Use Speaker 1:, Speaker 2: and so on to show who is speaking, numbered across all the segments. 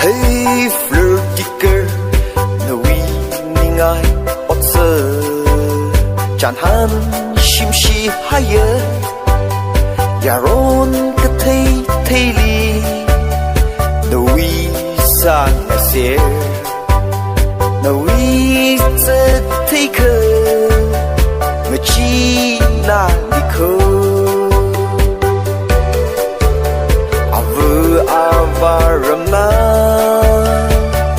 Speaker 1: Hey flirty girl nawi ningai otse janhan shimshi haye yaron ka thei li nawi sang ase nawi tse thei ke machi na likho avaramna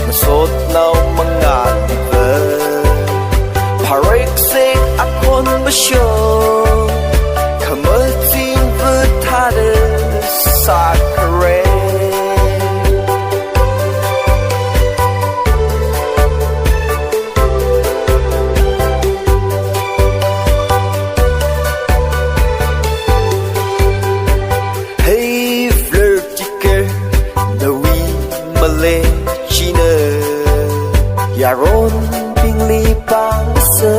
Speaker 1: masot naw mga diba parek se akon basyo kamatin vutade sakare yaron pingli pang se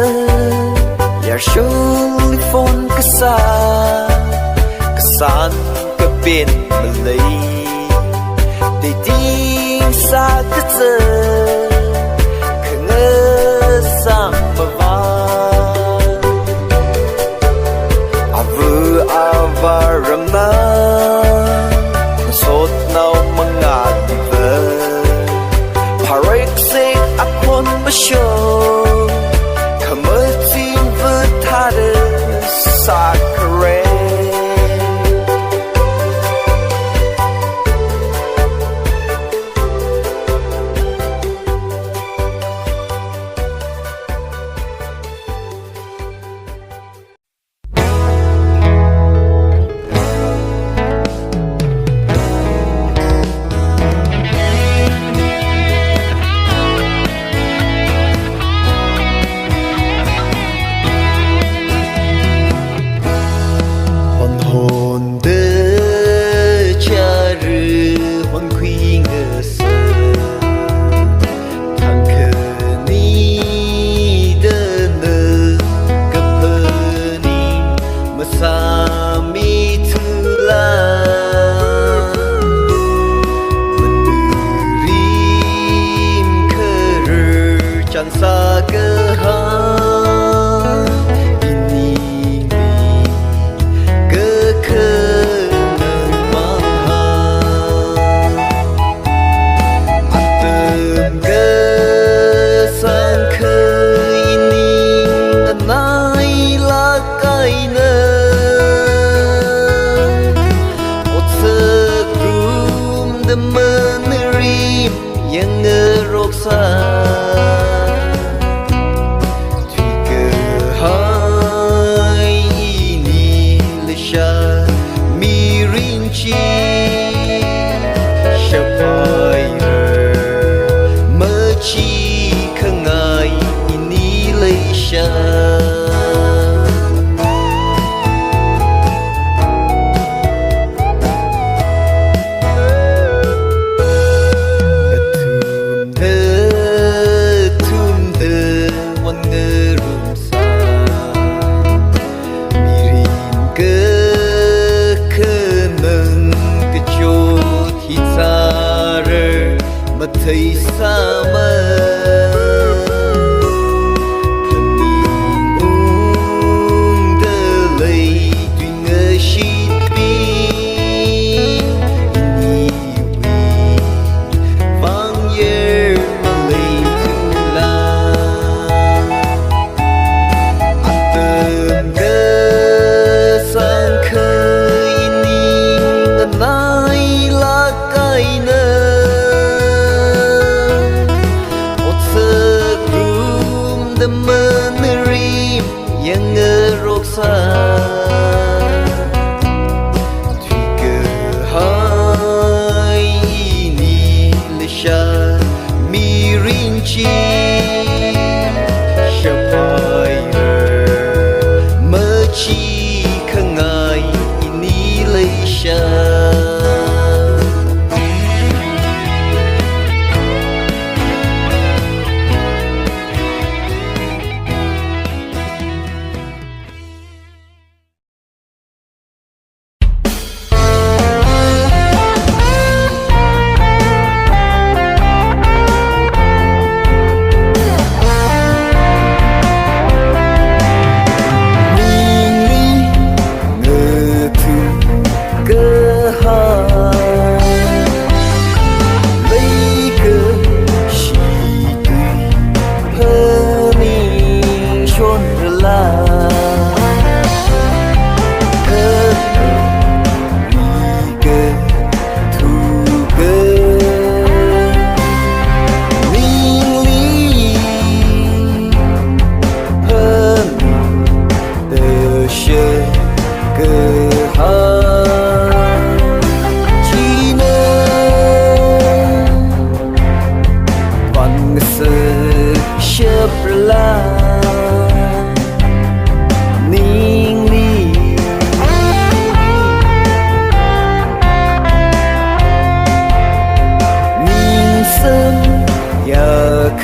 Speaker 1: yar shuli phone kasan ka bin malay te ting sa ka tse khanga sam ba avu avaramna sot naw mga diba parek se akon basyo kamatin vutade sakare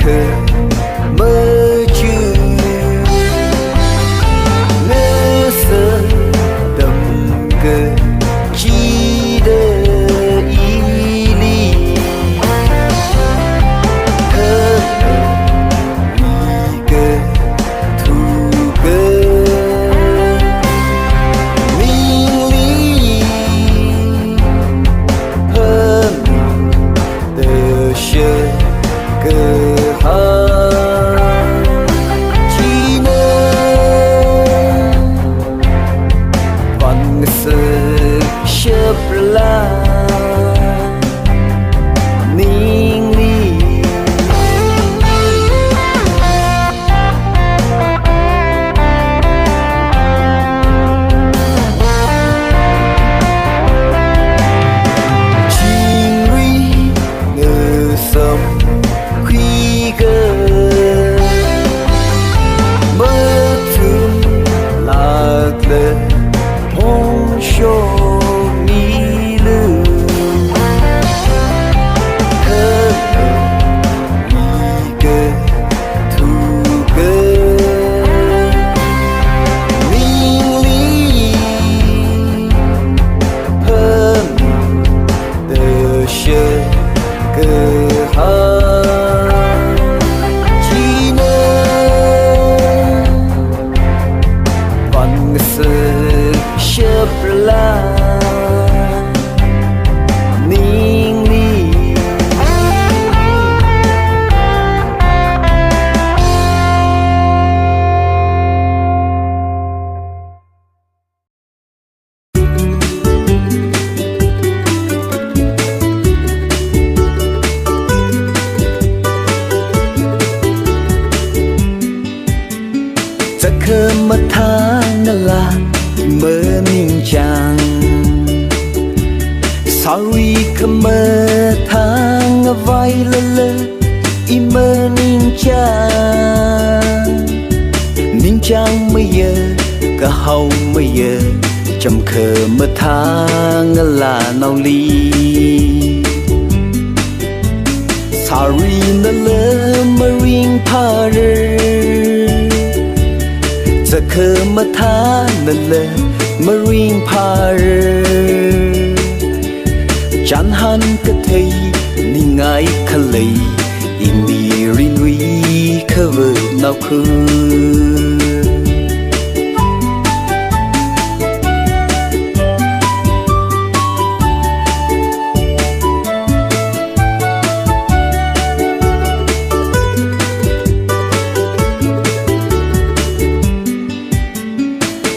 Speaker 1: khờ mơ chưa ngơ sơ đầm cơ chi đơ ý ly thơ vì cơ thu cơ minh lý hơn tờ sơ cơ chi nơ bằng sự chớp la ninh ly chim ri ngơ sông khuy cơ mơ thương lạc lệ hôn show mi lư thơ vì cơ thu cơ minh lý hơn tờ sơ cơ chi nơ bằng sự chớp la ninh lyจะเคยมาทางละเมื่อนิ่งจัง Sorry ขเมื่อทางไว้ละเลยอีเมื่อนิ่งจังไม่เยอะก็เฮาไม่เยอะจำเคยมาทางละนาวลี Sorry นั่นเลยมาริงพาเรจะเคยมาทานนั่นเลยมาริงพาเรจันหันกะเทยนี่ไงคะเลยอีมีรินวีเคเวอร์นาวคือ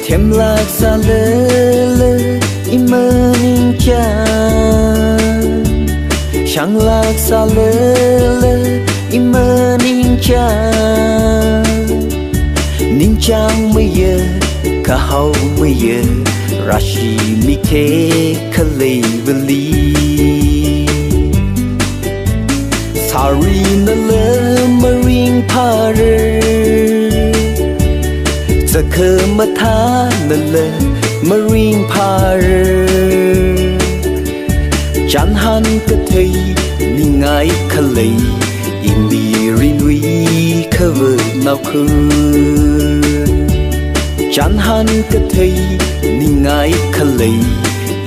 Speaker 1: เข็มลากซาเลอีเมอนิ่งจังช่างลากซาเลอีเมอนิ่งจังไม่เยอะก็เฮาไม่เยอะราชีมิเคคะเลยเวลี Sorry นั่นเลยมาริงพาเรจะเคยมาทานนั่นเลยมาริงพาเรจันหันกะเทยนี่ไงคะเลยอีมีรินวีเคเวอร์นาวคือจันหันกะเทยนี่ไงคะเลย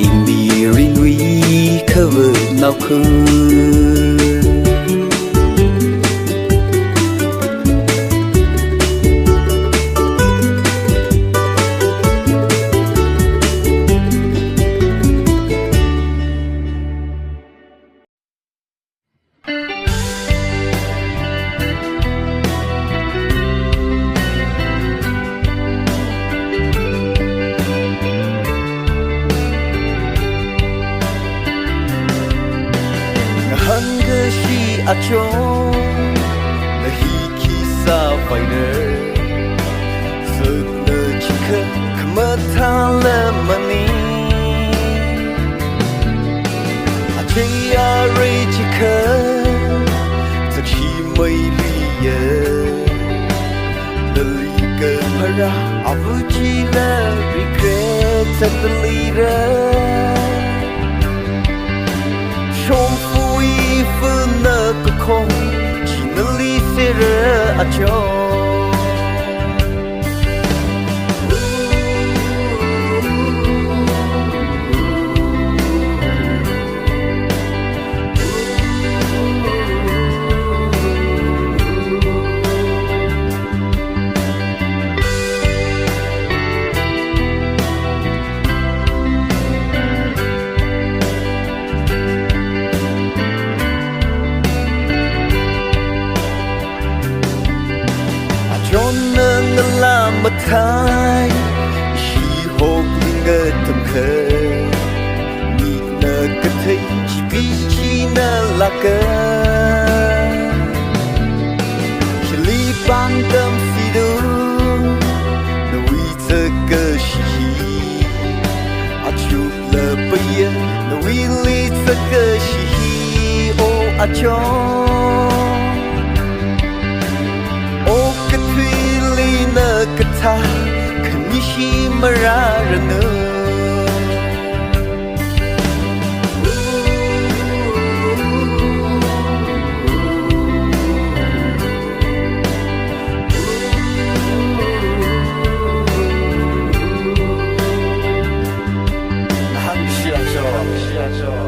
Speaker 1: อีมีรินวีเคเวอร์นาวคือ a cho là hi khi xa phải nơ sự nơ chỉ khờ khmer tha lơ mani a chei a re chỉ khờ za chi mai li ye the li ke para a vu chi la regret the leader Trong vui phương nơ cực không chỉ nơ ly xê ชอมาทายชีหกเงินทำเคยมีเนกระทยชีปีชีนาลักเกอชลีบังดำสีดูนวิเจเกชีอาชูเลเปียนวิลิเจเกชีโออาชอกะทาคณิชิมราระเนหันเชียจอ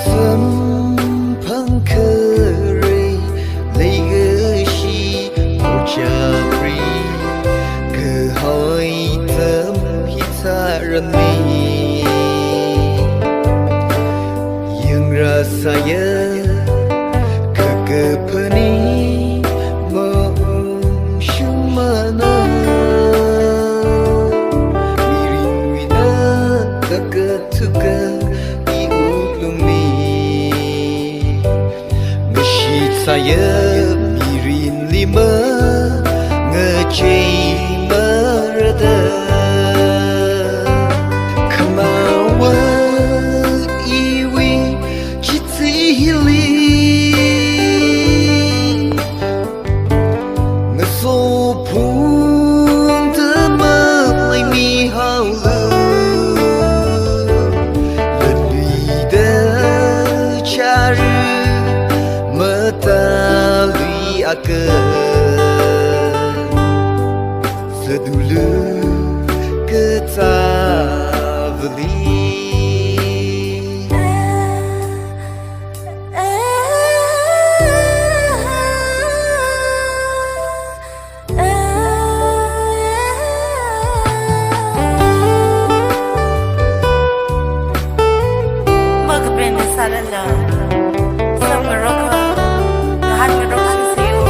Speaker 1: สัมพันธ์เคย saya kegepeni mensyumana miring wina keketuka iuklumi mesyid saya mirin lima ngecei merada sedulu ketaveli
Speaker 2: Magbrene salala Samaroko Lahat ngerok sisiyo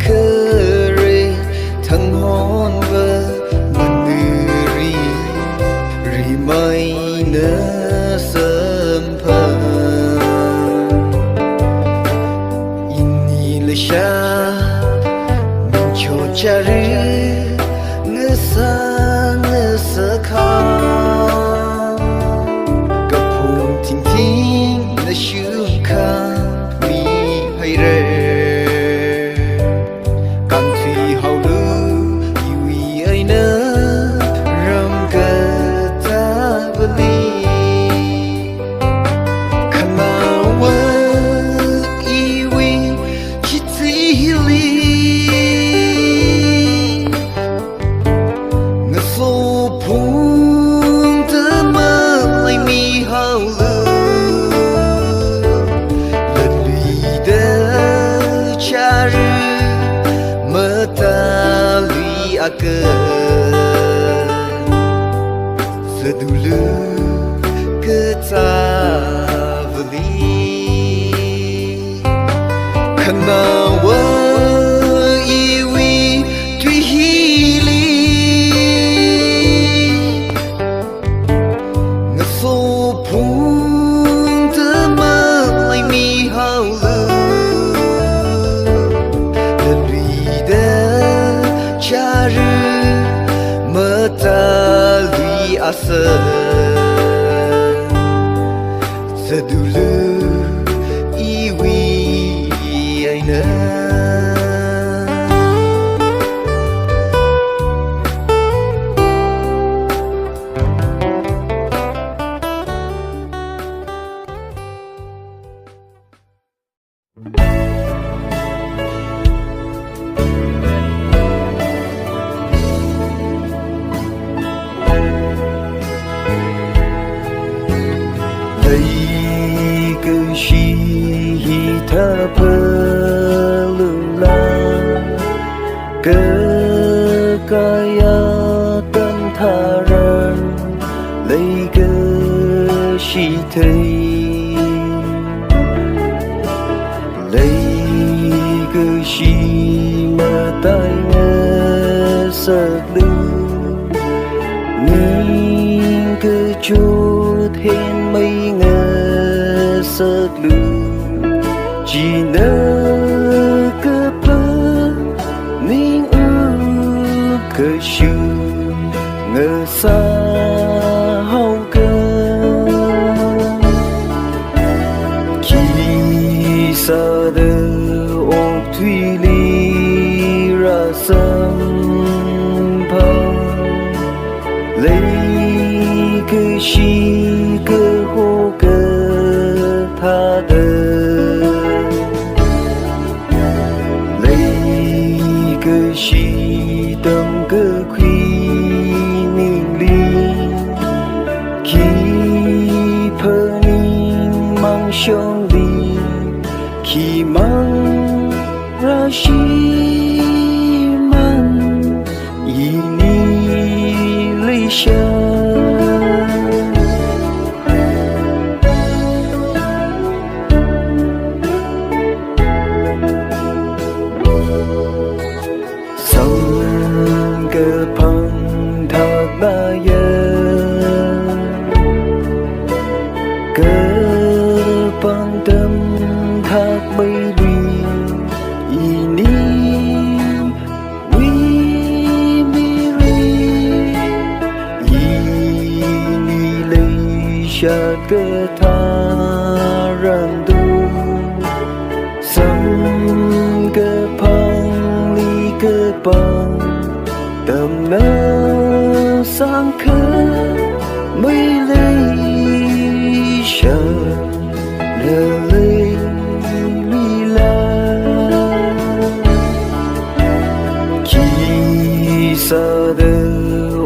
Speaker 1: Kere tanghon ve mandiri rimai na sampan ini lesha menco cari ngesakang kapung ting ting na syuka mi hai re sedulu ketaveli kenawa iwi tuhili ngesopung temalai mihaulu derida cara metali asa sedulu iwi aina hita pelulang kekayaan taran lay keshitai lay keshi matai ngesaklu ning kechut hen mây ngesaklu Jina kepa ning kesyu ngesa hau ke kisah de ok thủy ly rasam pa lấy cái shi cơ hô cơ tha de shi tâm cơ khuy ninh ly khi phơ ninh mang sông đi khi mang ra shi man y ni ly sha 下个他人度，三个旁里个邦的那三颗美丽像热泪里来，其实的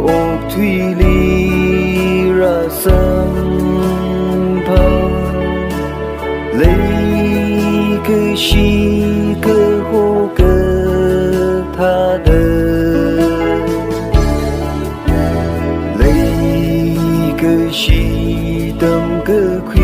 Speaker 1: 奥推里拉桑旁，雷个西个后个他的。西等个。